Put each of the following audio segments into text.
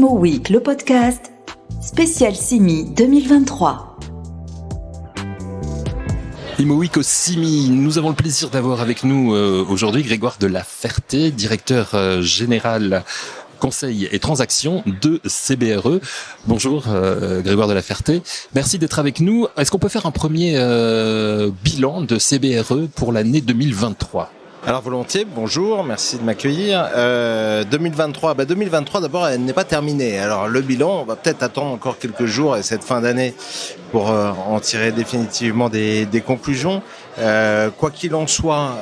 Imo Week, le podcast, spécial CIMI 2023. Imo Week au CIMI, nous avons le plaisir d'avoir avec nous aujourd'hui Grégoire de La Ferté, directeur général conseil et transactions de CBRE. Bonjour Grégoire de La Ferté, merci d'être avec nous. Est-ce qu'on peut faire un premier bilan de CBRE pour l'année 2023 ? Alors volontiers, bonjour, merci de m'accueillir. 2023 d'abord, elle n'est pas terminée. Alors le bilan, on va peut-être attendre encore quelques jours et cette fin d'année pour en tirer définitivement des conclusions. Quoi qu'il en soit,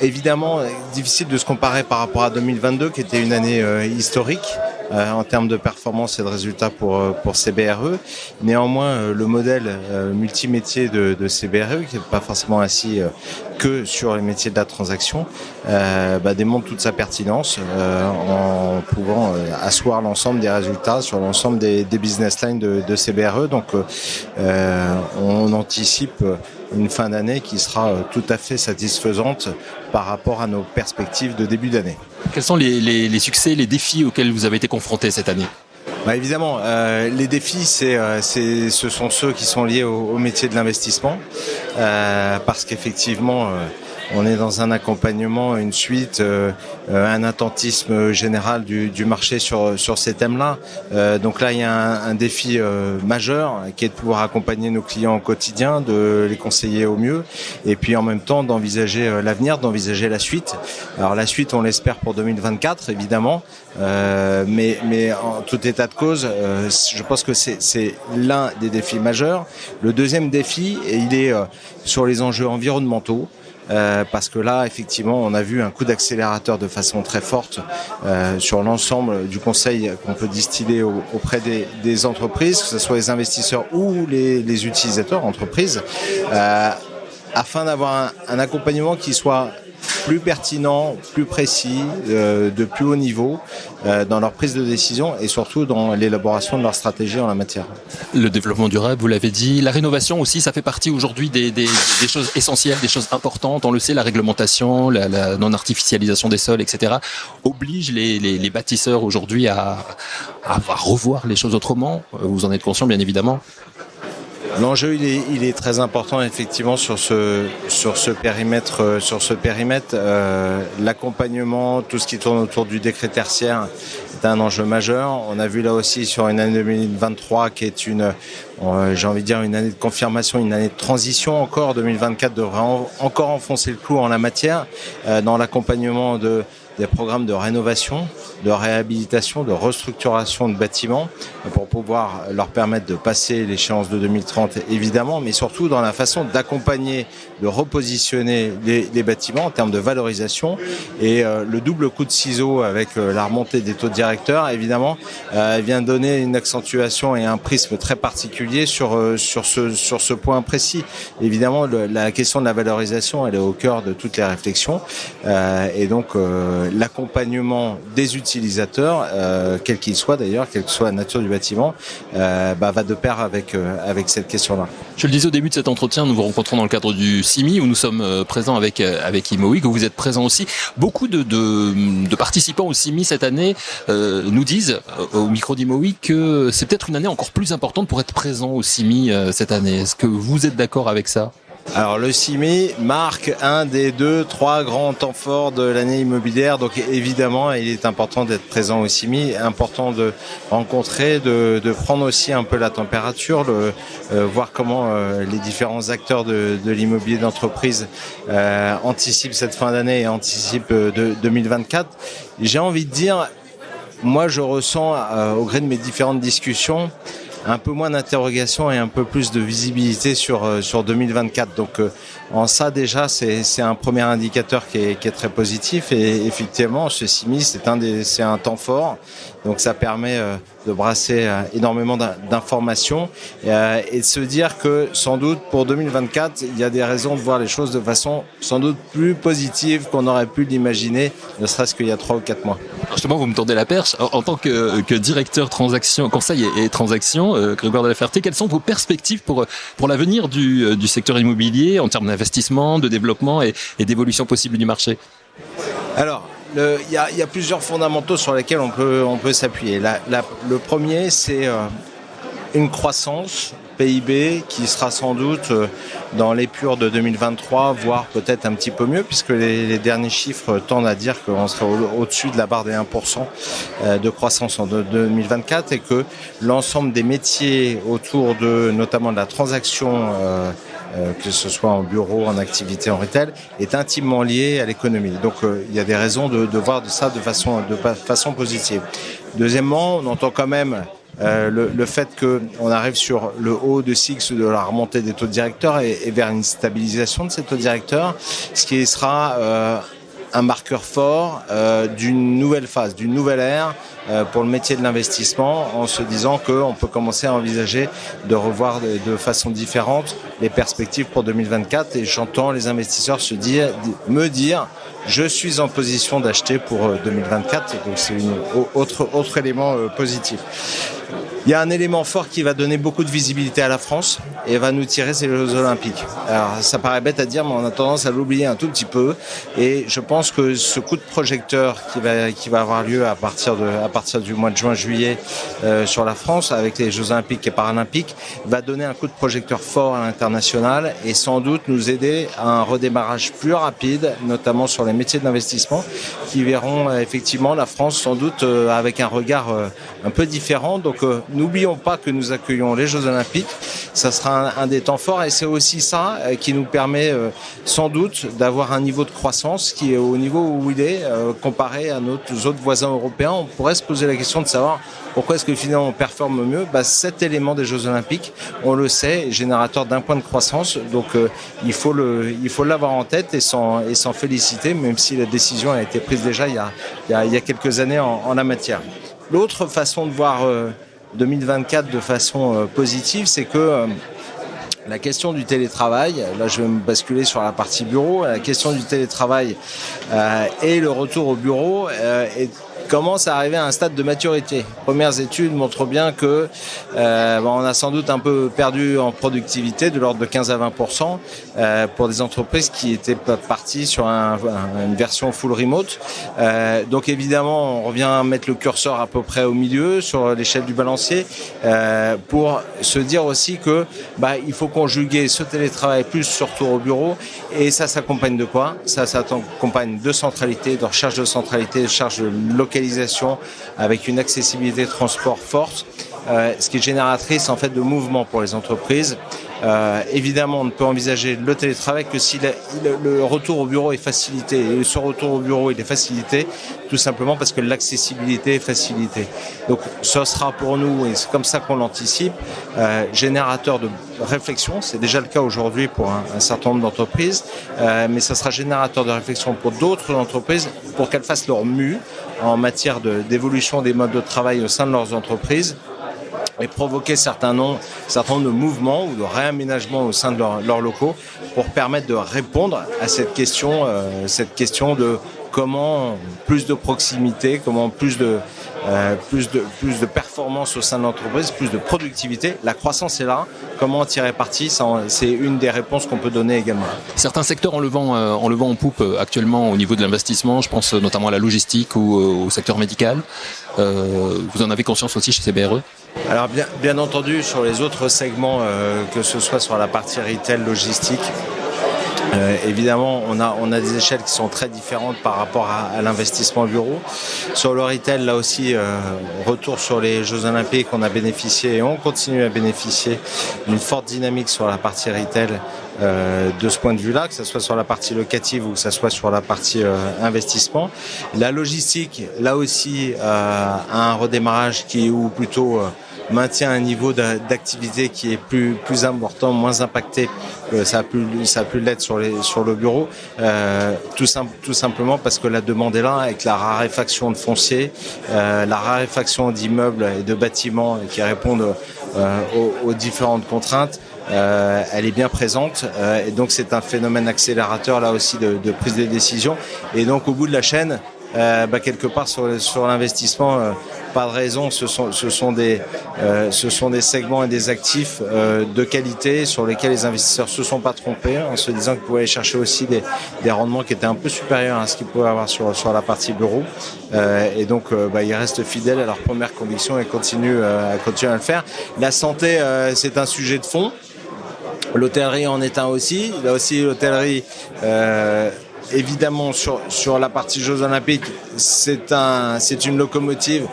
évidemment, difficile de se comparer par rapport à 2022 qui était une année historique. En termes de performance et de résultats pour CBRE. Néanmoins, le modèle multimétier de CBRE, qui n'est pas forcément assis que sur les métiers de la transaction, démontre toute sa pertinence en pouvant asseoir l'ensemble des résultats sur l'ensemble des business lines de CBRE. Donc, on anticipe une fin d'année qui sera tout à fait satisfaisante par rapport à nos perspectives de début d'année. Quels sont les succès, les défis auxquels vous avez été confrontés cette année ? Évidemment, les défis, ce sont ceux qui sont liés au métier de l'investissement, parce qu'effectivement, on est dans un accompagnement, une suite, un attentisme général du marché sur ces thèmes-là. Donc là, il y a un défi majeur qui est de pouvoir accompagner nos clients au quotidien, de les conseiller au mieux, et puis en même temps d'envisager l'avenir, d'envisager la suite. Alors la suite, on l'espère pour 2024, évidemment, mais en tout état de cause, je pense que c'est l'un des défis majeurs. Le deuxième défi, il est sur les enjeux environnementaux. Parce que là, effectivement, on a vu un coup d'accélérateur de façon très forte sur l'ensemble du conseil qu'on peut distiller auprès des entreprises, que ce soit les investisseurs ou les utilisateurs entreprises, afin d'avoir un accompagnement qui soit plus pertinent, plus précis, de plus haut niveau dans leur prise de décision et surtout dans l'élaboration de leur stratégie en la matière. Le développement durable, vous l'avez dit, la rénovation aussi, ça fait partie aujourd'hui des choses essentielles, des choses importantes. On le sait, la réglementation, la non-artificialisation des sols, etc. oblige les bâtisseurs aujourd'hui à revoir les choses autrement. Vous en êtes conscient, bien évidemment. L'enjeu, il est très important effectivement sur ce périmètre. L'accompagnement, tout ce qui tourne autour du décret tertiaire est un enjeu majeur. On a vu là aussi sur une année 2023 qui est une année de confirmation, une année de transition encore. 2024 devrait encore enfoncer le clou en la matière dans l'accompagnement des programmes de rénovation, de réhabilitation, de restructuration de bâtiments pour pouvoir leur permettre de passer l'échéance de 2030 évidemment, mais surtout dans la façon d'accompagner, de repositionner les bâtiments en termes de valorisation. Et le double coup de ciseau avec la remontée des taux directeurs évidemment vient donner une accentuation et un prisme très particulier sur ce point précis. Évidemment, la question de la valorisation, elle est au cœur de toutes les réflexions et donc l'accompagnement des utilisateurs, quel qu'il soit d'ailleurs, quelle que soit la nature du bâtiment, va de pair avec cette question-là. Je le disais au début de cet entretien, nous vous rencontrons dans le cadre du CIMI où nous sommes présents avec Imo Week, où vous êtes présents aussi. Beaucoup de participants au CIMI cette année nous disent au micro d'Imo Week que c'est peut-être une année encore plus importante pour être présent au CIMI cette année. Est-ce que vous êtes d'accord avec ça ? Alors le CIMI marque un des 2-3 grands temps forts de l'année immobilière, donc évidemment il est important d'être présent au CIMI, important de rencontrer, de prendre aussi un peu la température, voir comment les différents acteurs de l'immobilier d'entreprise anticipent cette fin d'année et anticipent 2024. J'ai envie de dire, moi je ressens au gré de mes différentes discussions un peu moins d'interrogation et un peu plus de visibilité sur 2024. Donc en ça déjà c'est un premier indicateur qui est très positif et effectivement ce CIMI c'est un temps fort. Donc ça permet de brasser énormément d'informations et de se dire que sans doute pour 2024, il y a des raisons de voir les choses de façon sans doute plus positive qu'on aurait pu l'imaginer, ne serait-ce qu'il y a 3 ou 4 mois. Alors justement, vous me tendez la perche. En tant que directeur conseil et transactions, Grégoire de La Ferté, quelles sont vos perspectives pour l'avenir du secteur immobilier en termes d'investissement, de développement et d'évolution possible du marché ? Alors, il y a plusieurs fondamentaux sur lesquels on peut s'appuyer. Le premier, c'est une croissance PIB qui sera sans doute dans l'épure de 2023, voire peut-être un petit peu mieux, puisque les derniers chiffres tendent à dire qu'on sera au-dessus de la barre des 1% de croissance en 2024 et que l'ensemble des métiers autour de notamment de la transaction, que ce soit en bureau, en activité, en retail, est intimement lié à l'économie. Donc il y a des raisons de voir de ça de façon positive. Deuxièmement, on entend quand même le fait qu'on arrive sur le haut de cycle de la remontée des taux directeurs et vers une stabilisation de ces taux directeurs, ce qui sera un marqueur fort d'une nouvelle phase, d'une nouvelle ère pour le métier de l'investissement, en se disant qu'on peut commencer à envisager de revoir de façon différente les perspectives pour 2024. Et j'entends les investisseurs me dire je suis en position d'acheter pour 2024. Donc c'est autre élément positif. Il y a un élément fort qui va donner beaucoup de visibilité à la France et va nous tirer, c'est les Jeux Olympiques. Alors ça paraît bête à dire, mais on a tendance à l'oublier un tout petit peu. Et je pense que ce coup de projecteur qui va avoir lieu à partir du mois de juin-juillet sur la France, avec les Jeux Olympiques et Paralympiques, va donner un coup de projecteur fort à l'international et sans doute nous aider à un redémarrage plus rapide, notamment sur les métiers de l'investissement, qui verront effectivement la France sans doute avec un regard un peu différent. Donc n'oublions pas que nous accueillons les Jeux Olympiques. Ça sera un des temps forts et c'est aussi ça qui nous permet sans doute d'avoir un niveau de croissance qui est au niveau où il est comparé à nos autres voisins européens. On pourrait se poser la question de savoir pourquoi est-ce que finalement on performe mieux. Cet élément des Jeux Olympiques, on le sait, est générateur d'un point de croissance. Donc il faut l'avoir en tête et s'en féliciter, même si la décision a été prise déjà il y a quelques années en la matière. L'autre façon de voir 2024 de façon positive, c'est que la question du télétravail, là je vais me basculer sur la partie bureau, la question du télétravail et le retour au bureau commence à arriver à un stade de maturité. Premières études montrent bien que on a sans doute un peu perdu en productivité de l'ordre de 15 à 20% pour des entreprises qui étaient parties sur une version full remote. Donc évidemment, on revient à mettre le curseur à peu près au milieu sur l'échelle du balancier pour se dire aussi que il faut conjuguer ce télétravail plus ce retour au bureau et ça s'accompagne de quoi ? Ça s'accompagne de centralité, de recherche de centralité, de recherche de localisation avec une accessibilité de transport forte, ce qui est génératrice en fait de mouvement pour les entreprises. Évidemment, on ne peut envisager le télétravail que si le retour au bureau est facilité. Et ce retour au bureau, il est facilité tout simplement parce que l'accessibilité est facilitée. Donc, ce sera pour nous, et c'est comme ça qu'on l'anticipe, générateur de réflexion. C'est déjà le cas aujourd'hui pour un certain nombre d'entreprises, mais ça sera générateur de réflexion pour d'autres entreprises pour qu'elles fassent leur mue en matière d'évolution des modes de travail au sein de leurs entreprises et provoquer certains nombre de mouvements ou de réaménagements au sein de leurs locaux pour permettre de répondre à cette question de comment plus de proximité, comment plus de performance au sein de l'entreprise, plus de productivité. La croissance est là. Comment en tirer parti ? C'est une des réponses qu'on peut donner également. Certains secteurs ont le vent en poupe actuellement au niveau de l'investissement. Je pense notamment à la logistique ou au secteur médical. Vous en avez conscience aussi chez CBRE ? Alors bien entendu, sur les autres segments, que ce soit sur la partie retail, logistique, évidemment, on a des échelles qui sont très différentes par rapport à l'investissement bureau. Sur le retail, là aussi, retour sur les Jeux Olympiques, on a bénéficié et on continue à bénéficier d'une forte dynamique sur la partie retail de ce point de vue-là, que ce soit sur la partie locative ou que ce soit sur la partie investissement. La logistique, là aussi, a un redémarrage ou plutôt maintient un niveau d'activité qui est plus important, moins impacté que ça a pu l'être sur le bureau, tout simplement parce que la demande est là, avec la raréfaction de foncier, la raréfaction d'immeubles et de bâtiments qui répondent aux différentes contraintes. Elle est bien présente et donc c'est un phénomène accélérateur là aussi de prise de décision et donc au bout de la chaîne quelque part sur l'investissement pas de raison. Ce sont des segments et des actifs de qualité sur lesquels les investisseurs se sont pas trompés en se disant qu'ils pouvaient aller chercher aussi des rendements qui étaient un peu supérieurs à ce qu'ils pouvaient avoir sur la partie bureau. Et donc, ils restent fidèles à leur première conviction et continuent à le faire. La santé, c'est un sujet de fond. L'hôtellerie en est un aussi. Là aussi, l'hôtellerie, évidemment, sur la partie Jeux Olympiques, c'est une locomotive.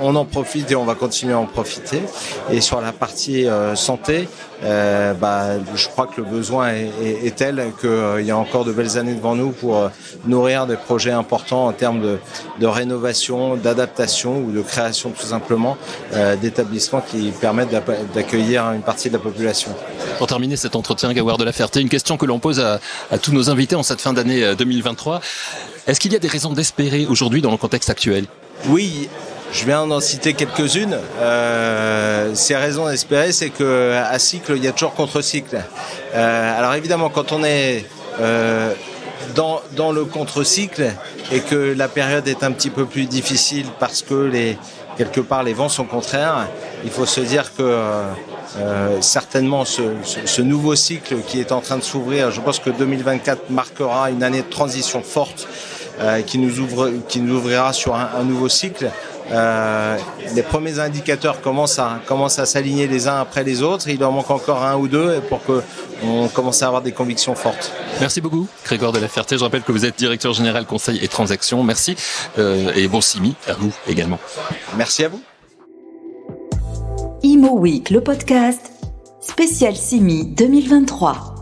On en profite et on va continuer à en profiter. Et sur la partie santé, je crois que le besoin est tel qu'il y a encore de belles années devant nous pour nourrir des projets importants en termes de rénovation, d'adaptation ou de création tout simplement d'établissements qui permettent d'accueillir une partie de la population. Pour terminer cet entretien, Grégoire de la Ferté, une question que l'on pose à tous nos invités en cette fin d'année 2023. Est-ce qu'il y a des raisons d'espérer aujourd'hui dans le contexte actuel ? Oui, je viens d'en citer quelques-unes. Ces raisons d'espérer, c'est qu'à cycle, il y a toujours contre-cycle. Alors évidemment, quand on est dans le contre-cycle et que la période est un petit peu plus difficile parce que quelque part les vents sont contraires, il faut se dire que certainement ce nouveau cycle qui est en train de s'ouvrir, je pense que 2024 marquera une année de transition forte qui nous ouvrira sur un nouveau cycle. Les premiers indicateurs commencent à s'aligner les uns après les autres. Il en manque encore un ou deux pour qu'on commence à avoir des convictions fortes. Merci beaucoup, Grégoire de la Ferté. Je rappelle que vous êtes directeur général conseil et transactions. Merci et bon CIMI à vous également. Merci à vous. Imo Week, le podcast spécial CIMI 2023.